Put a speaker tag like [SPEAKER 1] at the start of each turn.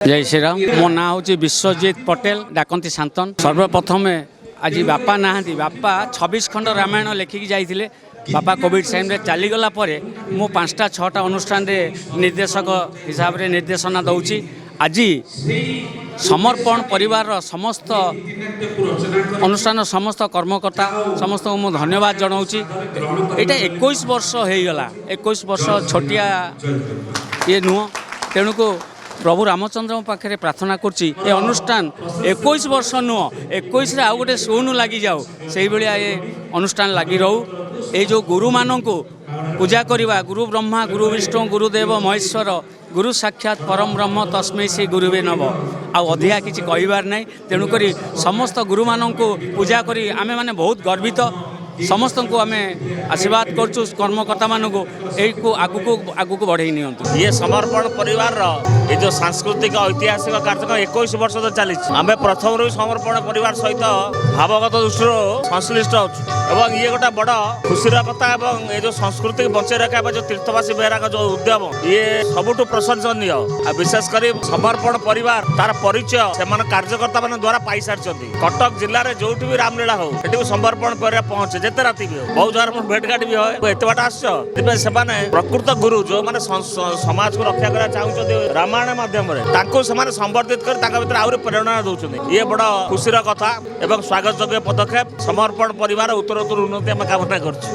[SPEAKER 1] जय श्री राम। मो ना हूँ विश्वजीत पटेल डाकती शांतन। सर्वप्रथम आज बापा ना बापा 26 खंड रामायण लेखिकी जाइए। बापा कोविड टाइम चलीगला मु 5टा 6टा अनुष्ठान निर्देशक हिसाब से निर्देशना दूची। आज समर्पण परिवार समस्त अनुष्ठान समस्त कर्मकर्ता समस्त को मुझे धन्यवाद जनाऊँगी। यहाँ 21 वर्ष हो गला। 21 वर्ष छोटिया ये नुह। तेणुक प्रभु रामचंद्र पाखे प्रार्थना करुच्ची ये अनुष्ठान 21 वर्ष नुह 21 आउ गोटे शून लगी जाऊ से भाया ये अनुष्ठान लगी रहू। ये जो गुरु मानू पूजा करवा गुरु ब्रह्मा गुरु विष्णु गुरुदेव महेश्वर गुरु साक्षात परम ब्रह्म तस्मै श्री गुरुवे नम आउ अधिका किसी कहबार ना। तेणुक समस्त गुरु मानू पूजा करी आमे माने बहुत गर्वित। समस्त को आम आशीर्वाद करचु कर्मकर्ता मानक आगु को बढ़ई नि।
[SPEAKER 2] ये समर्पण परिवार ये जो सांस्कृतिक ऐतिहासिक कार्यक्रम 21 वर्ष तो चली आम प्रथम रू समर्पण परिवार सहित भावगत दृष्टि संश्लिष्ट होती ये गोटे बड़ खुशी कथा। ये जो संस्कृति बचाई रखा जो तीर्थवासी बेहरा जो उद्यम ये सबुठ प्रशंसनीय। विशेषकर समर्पण परिवार तार परिचय से कार्यकर्ता मान द्वारा पाई सारी। कटक जिले में जो भी रामलीला हो समर्पण पर पहुंचे जिते राति भी हो बहुत जगह भेटघाट भी हो एत बाट आस प्रकृत गुरु जो मैंने समाज को रक्षा करना चाहते रामायण माध्यम संवर्धित कर आहरी प्रेरणा दौरान ये बड़ खुशी कथा एवं स्वागत योग्य पदक्षेप। समर्पण परिवार उत्तरोत्तर उन्नति आम कामना कर।